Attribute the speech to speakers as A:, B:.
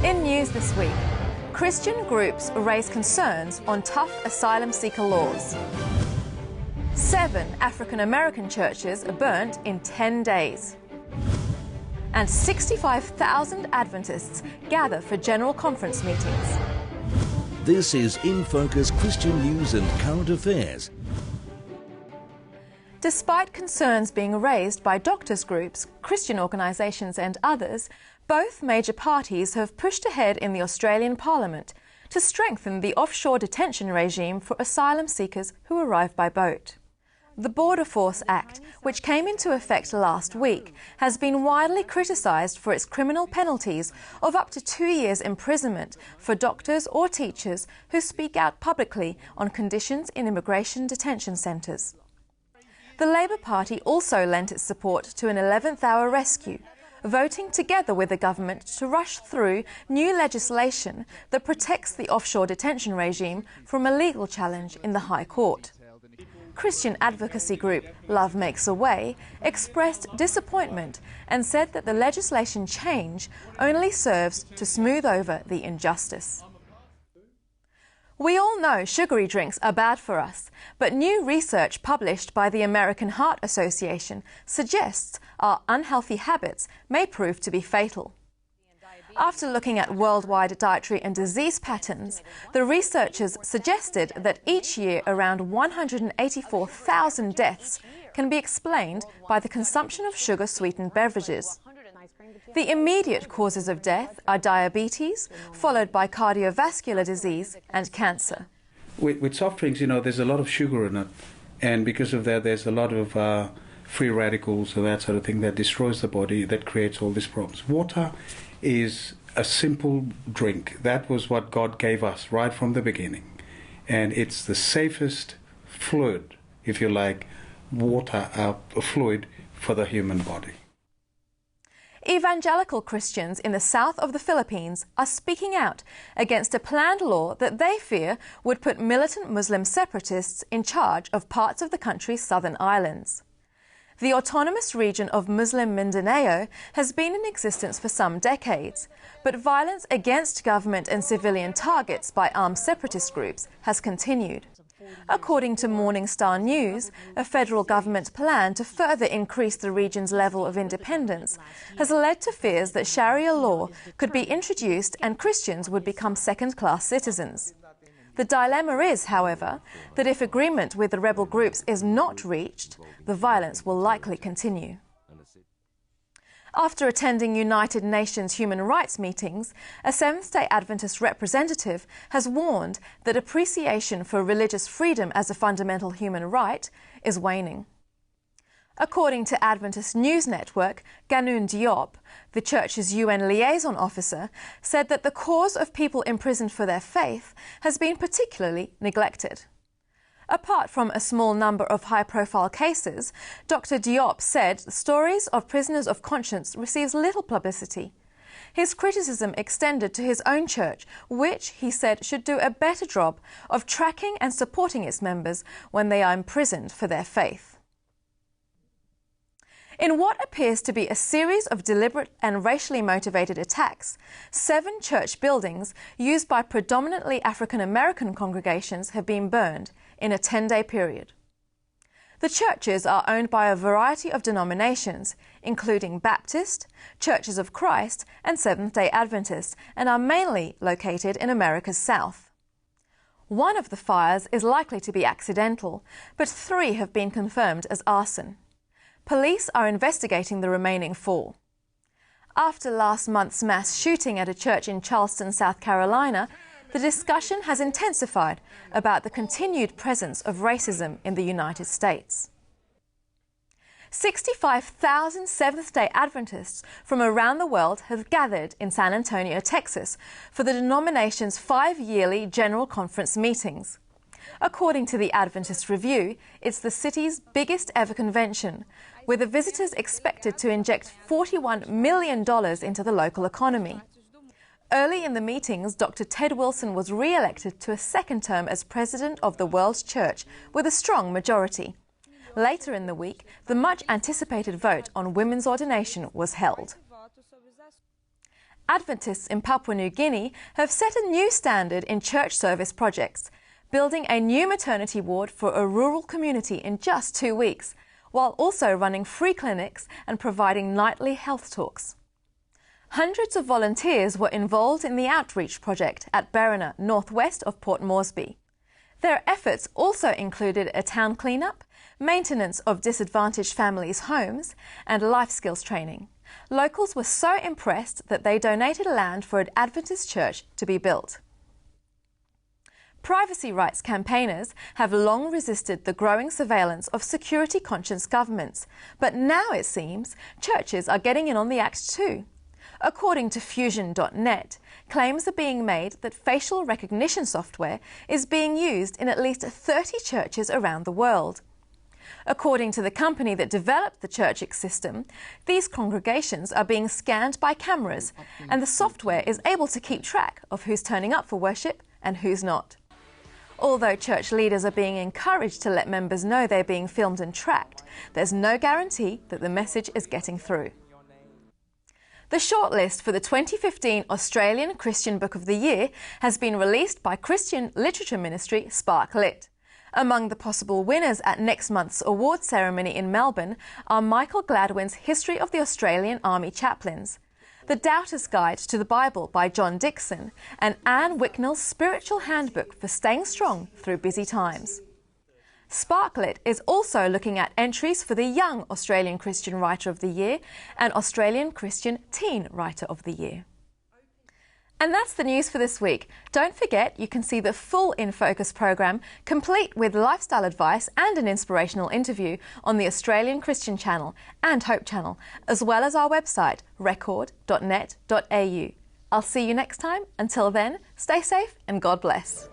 A: In news this week, Christian groups raise concerns on tough asylum seeker laws. 7 African American churches are burnt in 10 days. And 65,000 Adventists gather for general conference meetings.
B: This is InFocus Christian News and Current Affairs.
A: Despite concerns being raised by doctors' groups, Christian organisations and others, both major parties have pushed ahead in the Australian Parliament to strengthen the offshore detention regime for asylum seekers who arrive by boat. The Border Force Act, which came into effect last week, has been widely criticised for its criminal penalties of up to 2 years' imprisonment for doctors or teachers who speak out publicly on conditions in immigration detention centres. The Labor Party also lent its support to an 11th-hour rescue, voting together with the government to rush through new legislation that protects the offshore detention regime from a legal challenge in the High Court. Christian advocacy group Love Makes a Way expressed disappointment and said that the legislation change only serves to smooth over the injustice. We all know sugary drinks are bad for us, but new research published by the American Heart Association suggests our unhealthy habits may prove to be fatal. After looking at worldwide dietary and disease patterns, the researchers suggested that each year around 184,000 deaths can be explained by the consumption of sugar-sweetened beverages. The immediate causes of death are diabetes, followed by cardiovascular disease and cancer.
C: With soft drinks, there's a lot of sugar in it, and because of that, there's a lot of free radicals and that sort of thing that destroys the body, that creates all these problems. Water is a simple drink. That was what God gave us right from the beginning, and it's the safest fluid, if you like, water fluid for the human body.
A: Evangelical Christians in the south of the Philippines are speaking out against a planned law that they fear would put militant Muslim separatists in charge of parts of the country's southern islands. The autonomous region of Muslim Mindanao has been in existence for some decades, but violence against government and civilian targets by armed separatist groups has continued. According to Morning Star News, a federal government plan to further increase the region's level of independence has led to fears that Sharia law could be introduced and Christians would become second-class citizens. The dilemma is, however, that if agreement with the rebel groups is not reached, the violence will likely continue. After attending United Nations human rights meetings, a Seventh-day Adventist representative has warned that appreciation for religious freedom as a fundamental human right is waning. According to Adventist News Network, Ganun Diop, the church's UN liaison officer, said that the cause of people imprisoned for their faith has been particularly neglected. Apart from a small number of high-profile cases, Dr. Diop said stories of prisoners of conscience receives little publicity. His criticism extended to his own church, which, he said, should do a better job of tracking and supporting its members when they are imprisoned for their faith. In what appears to be a series of deliberate and racially motivated attacks, 7 church buildings used by predominantly African American congregations have been burned in a 10-day period. The churches are owned by a variety of denominations, including Baptist, Churches of Christ, and Seventh-day Adventist, and are mainly located in America's South. One of the fires is likely to be accidental, but 3 have been confirmed as arson. Police are investigating the remaining 4. After last month's mass shooting at a church in Charleston, South Carolina, the discussion has intensified about the continued presence of racism in the United States. 65,000 Seventh-day Adventists from around the world have gathered in San Antonio, Texas, for the denomination's 5-yearly General Conference meetings. According to the Adventist Review, it's the city's biggest ever convention, with the visitors expected to inject $41 million into the local economy. Early in the meetings, Dr. Ted Wilson was re-elected to a second term as president of the World Church with a strong majority. Later in the week, the much-anticipated vote on women's ordination was held. Adventists in Papua New Guinea have set a new standard in church service projects, building a new maternity ward for a rural community in just 2 weeks, while also running free clinics and providing nightly health talks. Hundreds of volunteers were involved in the outreach project at Berrina, northwest of Port Moresby. Their efforts also included a town cleanup, maintenance of disadvantaged families' homes, and life skills training. Locals were so impressed that they donated land for an Adventist church to be built. Privacy rights campaigners have long resisted the growing surveillance of security-conscious governments, but now it seems churches are getting in on the act too. According to Fusion.net, claims are being made that facial recognition software is being used in at least 30 churches around the world. According to the company that developed the Churchix system, these congregations are being scanned by cameras, and the software is able to keep track of who's turning up for worship and who's not. Although church leaders are being encouraged to let members know they're being filmed and tracked, there's no guarantee that the message is getting through. The shortlist for the 2015 Australian Christian Book of the Year has been released by Christian literature ministry Spark Lit. Among the possible winners at next month's awards ceremony in Melbourne are Michael Gladwin's History of the Australian Army Chaplains, The Doubter's Guide to the Bible by John Dixon, and Anne Wicknell's Spiritual Handbook for Staying Strong Through Busy Times. Sparklet is also looking at entries for the Young Australian Christian Writer of the Year and Australian Christian Teen Writer of the Year. And that's the news for this week. Don't forget you can see the full InFocus program, complete with lifestyle advice and an inspirational interview, on the Australian Christian Channel and Hope Channel, as well as our website record.net.au. I'll see you next time. Until then, stay safe and God bless.